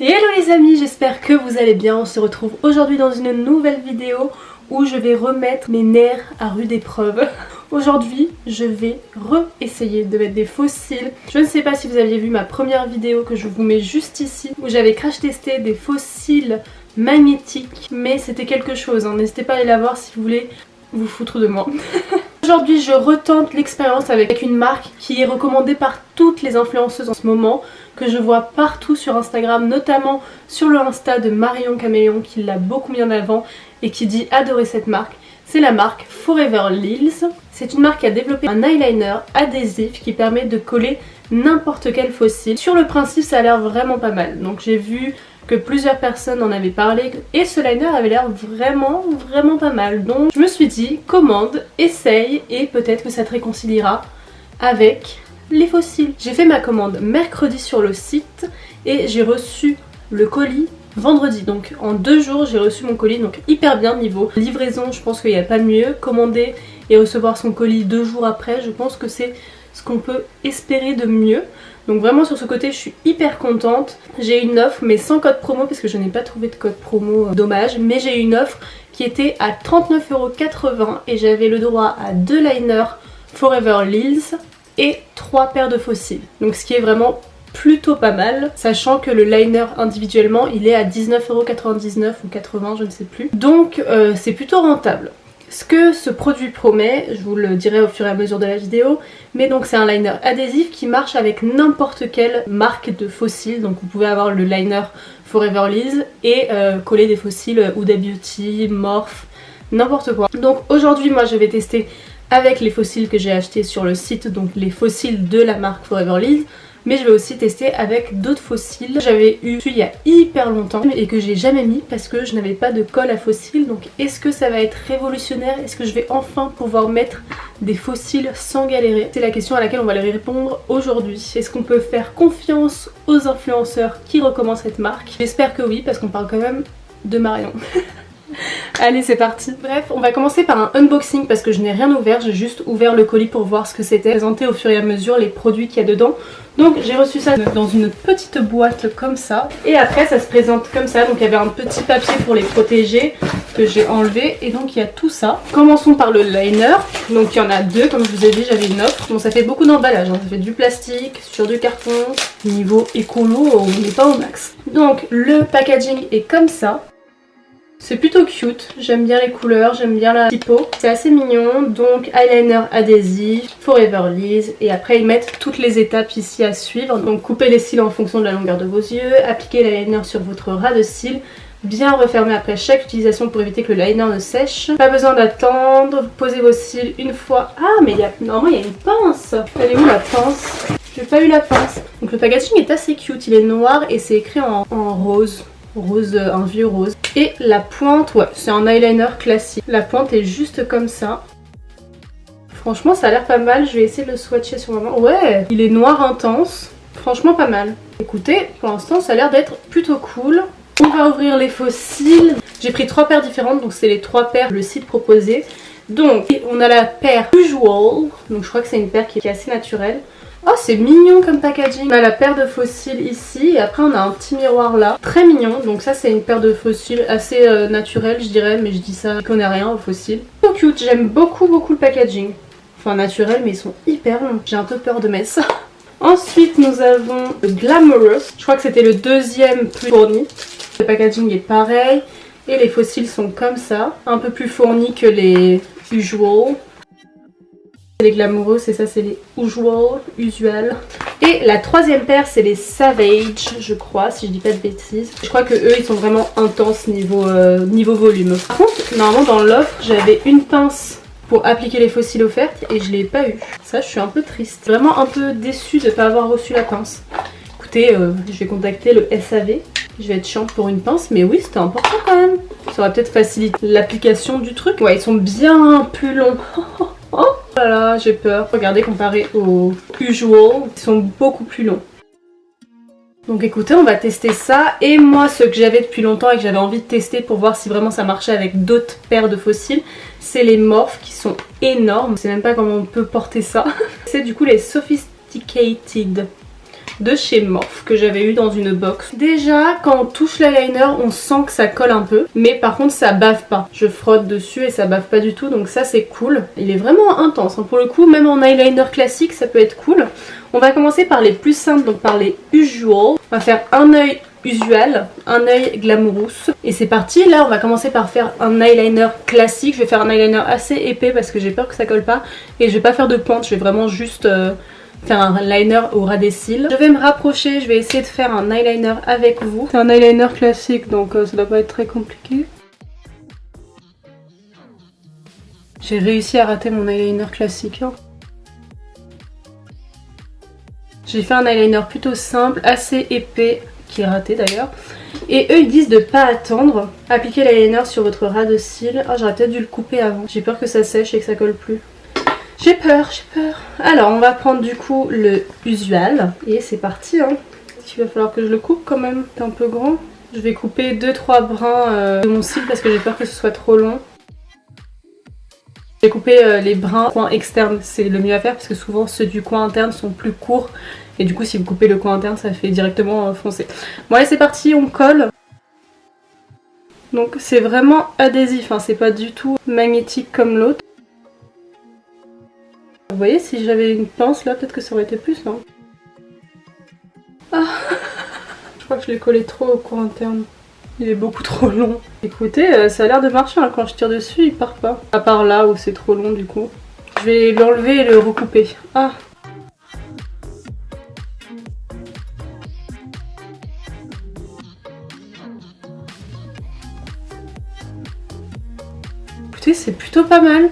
Hello les amis, j'espère que vous allez bien. On se retrouve aujourd'hui dans une nouvelle vidéo où je vais remettre mes nerfs à rude épreuve. Aujourd'hui, je vais essayer de mettre des faux cils. Je ne sais pas si vous aviez vu ma première vidéo que je vous mets juste ici, où j'avais crash testé des faux cils magnétiques, mais c'était quelque chose, hein. N'hésitez pas à aller la voir si vous voulez vous foutre de moi. Aujourd'hui, je retente l'expérience avec une marque qui est recommandée par toutes les influenceuses en ce moment, que je vois partout sur Instagram, notamment sur le Insta de Marion Caméléon qui l'a beaucoup mis en avant et qui dit adorer cette marque. C'est la marque Forever Lilz. C'est une marque qui a développé un eyeliner adhésif qui permet de coller n'importe quel faux cil. Sur le principe, ça a l'air vraiment pas mal. Donc j'ai vu que plusieurs personnes en avaient parlé et ce liner avait l'air vraiment pas mal. Donc je me suis dit, commande, essaye et peut-être que ça te réconciliera avec les faux cils. J'ai fait ma commande mercredi sur le site et j'ai reçu le colis vendredi. Donc en 2 jours j'ai reçu mon colis, donc hyper bien niveau livraison. Je pense qu'il n'y a pas mieux. Commander et recevoir son colis 2 jours après, je pense que c'est ce qu'on peut espérer de mieux. Donc vraiment sur ce côté je suis hyper contente. J'ai une offre mais sans code promo parce que je n'ai pas trouvé de code promo, dommage. Mais j'ai une offre qui était à 39,80€ et j'avais le droit à 2 liners Forever Lilz et 3 paires de faux cils. Donc ce qui est vraiment plutôt pas mal, sachant que le liner individuellement il est à 19,99€ ou 80, je ne sais plus. Donc c'est plutôt rentable. Ce que ce produit promet, je vous le dirai au fur et à mesure de la vidéo, mais donc c'est un liner adhésif qui marche avec n'importe quelle marque de faux cils. Donc vous pouvez avoir le liner Forever Lilz et coller des faux cils Huda Beauty, Morphe, n'importe quoi. Donc aujourd'hui moi je vais tester avec les faux cils que j'ai achetés sur le site, donc les faux cils de la marque Forever Lilz. Mais je vais aussi tester avec d'autres faux cils. J'avais eu celui il y a hyper longtemps et que j'ai jamais mis parce que je n'avais pas de colle à faux cils. Donc est-ce que ça va être révolutionnaire? Est-ce que je vais enfin pouvoir mettre des faux cils sans galérer? C'est la question à laquelle on va aller répondre aujourd'hui. Est-ce qu'on peut faire confiance aux influenceurs qui recommandent cette marque? J'espère que oui, parce qu'on parle quand même de Marion. Allez, c'est parti. Bref, on va commencer par un unboxing parce que je n'ai rien ouvert, j'ai juste ouvert le colis pour voir ce que c'était, présenter au fur et à mesure les produits qu'il y a dedans. Donc j'ai reçu ça dans une petite boîte comme ça et après ça se présente comme ça. Donc il y avait un petit papier pour les protéger que j'ai enlevé et donc il y a tout ça. Commençons par le liner. Donc il y en a 2, comme je vous ai dit, j'avais une offre. Bon, ça fait beaucoup d'emballage, hein. Ça fait du plastique sur du carton. Niveau écolo, on n'est pas au max. Donc le packaging est comme ça. C'est plutôt cute, j'aime bien les couleurs, j'aime bien la typo. C'est assez mignon, donc eyeliner adhésif, Forever Lilz. Et après ils mettent toutes les étapes ici à suivre. Donc coupez les cils en fonction de la longueur de vos yeux, appliquez l'eyeliner sur votre ras de cils, bien refermer après chaque utilisation pour éviter que le liner ne sèche. Pas besoin d'attendre, posez vos cils une fois. Ah mais normalement il y a une pince. Elle est où la pince? J'ai pas eu la pince. Donc le packaging est assez cute, il est noir et c'est écrit en rose. Un vieux rose. Et la pointe, ouais, c'est un eyeliner classique. La pointe est juste comme ça. Franchement, ça a l'air pas mal. Je vais essayer de le swatcher sur ma main. Ouais, il est noir intense. Franchement, pas mal. Écoutez, pour l'instant, ça a l'air d'être plutôt cool. On va ouvrir les faux cils. J'ai pris 3 paires différentes, donc c'est les 3 paires le site proposé. Donc, on a la paire Usual. Donc, je crois que c'est une paire qui est assez naturelle. Oh, c'est mignon comme packaging. On a la paire de faux cils ici et après on a un petit miroir là. Très mignon. Donc ça c'est une paire de faux cils assez naturelle je dirais, mais je dis ça, je connais rien aux faux cils. Trop cute, j'aime beaucoup le packaging. Enfin naturel mais ils sont hyper longs. J'ai un peu peur de mettre ça. Ensuite nous avons le Glamorous. Je crois que c'était le deuxième plus fourni. Le packaging est pareil et les faux cils sont comme ça. Un peu plus fournis que les Usual. Les Glamoureux, c'est ça, c'est les Usual. Et la troisième paire, c'est les Savage, je crois, si je dis pas de bêtises. Je crois que eux, ils sont vraiment intenses niveau volume. Par contre, normalement, dans l'offre, j'avais une pince pour appliquer les faux cils offertes et je l'ai pas eu. Ça, je suis un peu triste. Vraiment un peu déçue de ne pas avoir reçu la pince. Écoutez, je vais contacter le SAV. Je vais être chiante pour une pince, mais oui, c'était important quand même. Ça aurait peut-être facilité l'application du truc. Ouais, ils sont bien plus longs. Oh là là, j'ai peur. Regardez, comparé aux Usual, ils sont beaucoup plus longs. Donc écoutez, on va tester ça. Et moi, ce que j'avais depuis longtemps et que j'avais envie de tester pour voir si vraiment ça marchait avec d'autres paires de faux cils, c'est les Morphe qui sont énormes. Je sais même pas comment on peut porter ça. C'est du coup les Sophisticated. de chez Morphe que j'avais eu dans une box. Déjà quand on touche l'eyeliner on sent que ça colle un peu, mais par contre ça bave pas. Je frotte dessus et ça bave pas du tout, donc ça c'est cool. Il est vraiment intense hein. Pour le coup, même en eyeliner classique ça peut être cool. On va commencer par les plus simples, donc par les usual. On va faire un œil usual, un œil glamourous. Et c'est parti, là on va commencer par faire un eyeliner classique. Je vais faire un eyeliner assez épais parce que j'ai peur que ça colle pas. Et je vais pas faire de pointe, je vais vraiment juste faire un liner au ras des cils. Je vais me rapprocher, je vais essayer de faire un eyeliner avec vous. C'est un eyeliner classique donc ça doit pas être très compliqué. J'ai réussi à rater mon eyeliner classique hein. J'ai fait un eyeliner plutôt simple, assez épais, qui est raté d'ailleurs. Et eux ils disent de pas attendre. Appliquez l'eyeliner sur votre ras de cils. Ah, j'aurais peut-être dû le couper avant. J'ai peur que ça sèche et que ça colle plus. J'ai peur, j'ai peur. Alors on va prendre du coup le usual. Et c'est parti hein. Il va falloir que je le coupe quand même. C'est un peu grand. Je vais couper 2-3 brins de mon cil parce que j'ai peur que ce soit trop long. Je vais couper les brins coin externe, c'est le mieux à faire parce que souvent ceux du coin interne sont plus courts et du coup si vous coupez le coin interne ça fait directement foncer. Bon allez c'est parti, on colle. Donc c'est vraiment adhésif, hein, c'est pas du tout magnétique comme l'autre. Vous voyez, si j'avais une pince là peut-être que ça aurait été plus là. Ah je crois que je l'ai collé trop au coin interne. Il est beaucoup trop long. Écoutez, ça a l'air de marcher hein. Quand je tire dessus il part pas. À part là où c'est trop long du coup. Je vais l'enlever et le recouper. Ah. Écoutez, c'est plutôt pas mal.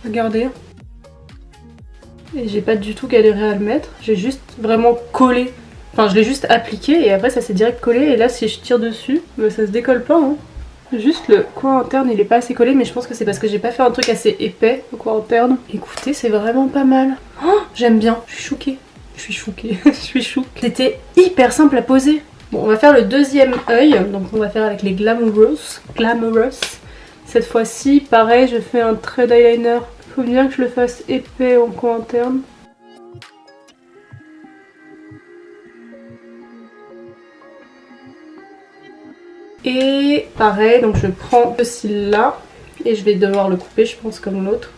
Regardez. Et j'ai pas du tout galéré à le mettre. J'ai juste vraiment collé. Enfin, je l'ai juste appliqué et après ça s'est direct collé. Et là, si je tire dessus, bah, ça se décolle pas. Hein. Juste le coin interne, il est pas assez collé. Mais je pense que c'est parce que j'ai pas fait un truc assez épais au coin interne. Écoutez, c'est vraiment pas mal. Oh, j'aime bien. Je suis choquée. Je suis choquée. Je suis choquée. C'était hyper simple à poser. Bon, on va faire le deuxième œil. Donc on va faire avec les Glamorous. Cette fois-ci, pareil, je fais un trait d'eyeliner. Faut bien que je le fasse épais en coin interne. Et pareil, donc je prends ce cil là et je vais devoir le couper, je pense, comme l'autre.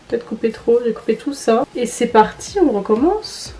Peut-être couper trop, j'ai coupé tout ça. Et c'est parti, on recommence.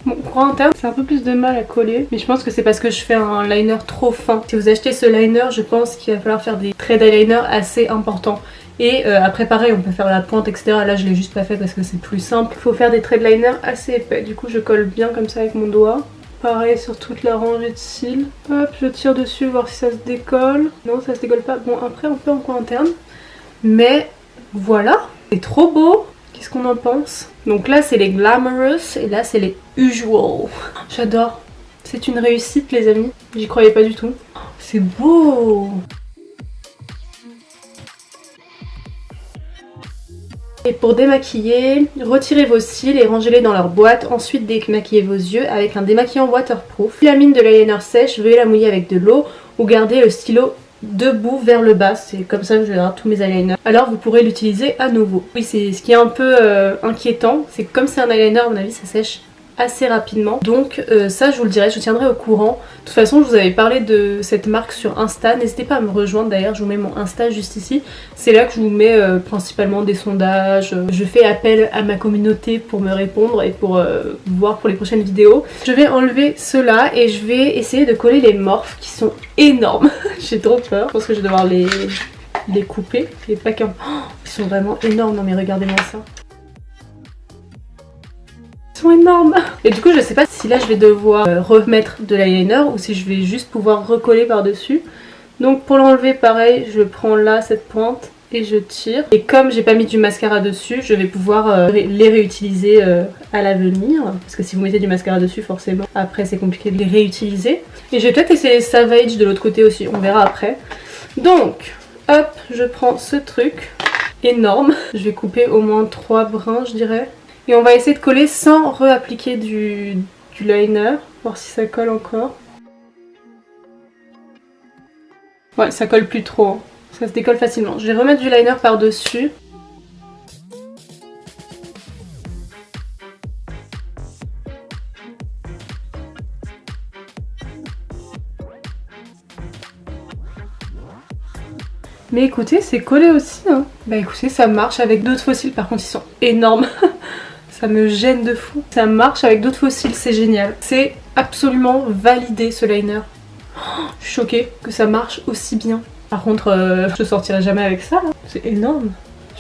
Mon coin interne, c'est un peu plus de mal à coller, mais je pense que c'est parce que je fais un liner trop fin. Si vous achetez ce liner, je pense qu'il va falloir faire des traits d'eyeliner assez importants. Et après pareil, on peut faire la pointe, etc. Là je l'ai juste pas fait parce que c'est plus simple. Il faut faire des traits de liner assez épais. Du coup je colle bien comme ça avec mon doigt. Pareil sur toute la rangée de cils. Hop, je tire dessus voir si ça se décolle. Non, ça se décolle pas. Bon, après un peu en coin interne. Mais voilà, c'est trop beau. Qu'est-ce qu'on en pense? Donc là c'est les Glamorous et là c'est les Usual. J'adore. C'est une réussite les amis. J'y croyais pas du tout. C'est beau. Et pour démaquiller, retirez vos cils et rangez-les dans leur boîte. Ensuite démaquillez vos yeux avec un démaquillant waterproof. Si la mine de l'eyeliner sèche, veuillez la mouiller avec de l'eau ou garder le stylo debout vers le bas. C'est comme ça que je vais avoir tous mes eyeliners. Alors vous pourrez l'utiliser à nouveau. Oui, c'est ce qui est un peu inquiétant. C'est que comme c'est un eyeliner, à mon avis ça sèche assez rapidement. Donc ça je vous le dirai, je vous tiendrai au courant. De toute façon je vous avais parlé de cette marque sur Insta, n'hésitez pas à me rejoindre d'ailleurs, je vous mets mon Insta juste ici. C'est là que je vous mets principalement des sondages, je fais appel à ma communauté pour me répondre et pour voir pour les prochaines vidéos. Je vais enlever ceux-là et je vais essayer de coller les Morphe qui sont énormes. J'ai trop peur, je pense que je vais devoir les couper. Et pas qu'un... Oh, ils sont vraiment énormes, non mais regardez-moi ça. Énorme. Et du coup je sais pas si là je vais devoir remettre de l'eyeliner ou si je vais juste pouvoir recoller par dessus. Donc pour l'enlever pareil, je prends là cette pointe et je tire. Et comme j'ai pas mis du mascara dessus, je vais pouvoir les réutiliser à l'avenir. Parce que si vous mettez du mascara dessus forcément après c'est compliqué de les réutiliser. Et je vais peut-être essayer Savage de l'autre côté aussi, on verra après. Donc hop, je prends ce truc énorme. Je vais couper au moins 3 brins je dirais. Et on va essayer de coller sans réappliquer du liner, voir si ça colle encore. Ouais, ça colle plus trop, hein. Ça se décolle facilement. Je vais remettre du liner par dessus. Mais écoutez, c'est collé aussi hein. Bah écoutez, ça marche avec d'autres fossiles, par contre ils sont énormes. Ça me gêne de fou. Ça marche avec d'autres fossiles, c'est génial. C'est absolument validé ce liner. Oh, je suis choquée que ça marche aussi bien. Par contre, je sortirai jamais avec ça. C'est énorme.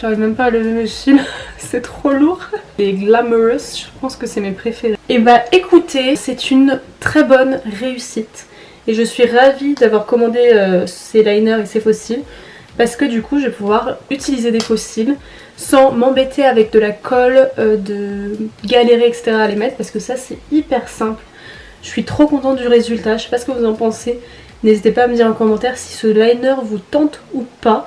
J'arrive même pas à lever mes cils. C'est trop lourd. Les Glamorous, je pense que c'est mes préférés. Et bah écoutez, c'est une très bonne réussite. Et je suis ravie d'avoir commandé ces liners et ces fossiles. Parce que du coup je vais pouvoir utiliser des fossiles sans m'embêter avec de la colle, de galérer etc à les mettre, parce que ça c'est hyper simple. Je suis trop contente du résultat, je sais pas ce que vous en pensez. N'hésitez pas à me dire en commentaire si ce liner vous tente ou pas.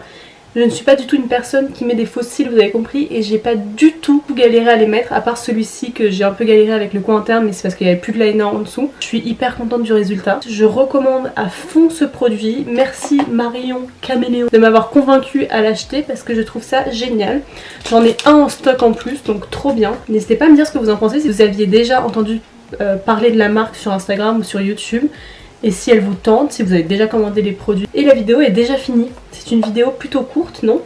Je ne suis pas du tout une personne qui met des fossiles, vous avez compris, et j'ai pas du tout galéré à les mettre, à part celui-ci que j'ai un peu galéré avec le coin interne, mais c'est parce qu'il n'y avait plus de liner en dessous. Je suis hyper contente du résultat. Je recommande à fond ce produit. Merci Marion Caméléon de m'avoir convaincue à l'acheter parce que je trouve ça génial. J'en ai un en stock en plus, donc trop bien. N'hésitez pas à me dire ce que vous en pensez, si vous aviez déjà entendu parler de la marque sur Instagram ou sur YouTube. Et si elle vous tente, si vous avez déjà commandé les produits. Et la vidéo est déjà finie. C'est une vidéo plutôt courte, non?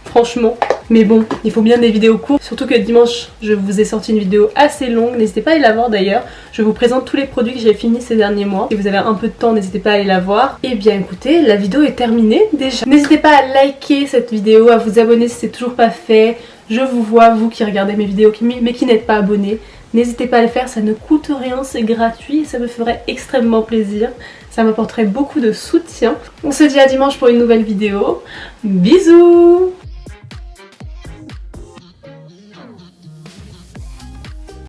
Franchement. Mais bon, il faut bien des vidéos courtes. Surtout que dimanche, je vous ai sorti une vidéo assez longue. N'hésitez pas à aller la voir d'ailleurs. Je vous présente tous les produits que j'ai finis ces derniers mois. Si vous avez un peu de temps, n'hésitez pas à aller la voir. Et bien écoutez, la vidéo est terminée déjà. N'hésitez pas à liker cette vidéo, à vous abonner si c'est toujours pas fait. Je vous vois, vous qui regardez mes vidéos mais qui n'êtes pas abonnés. N'hésitez pas à le faire, ça ne coûte rien, c'est gratuit et ça me ferait extrêmement plaisir. Ça m'apporterait beaucoup de soutien. On se dit à dimanche pour une nouvelle vidéo. Bisous!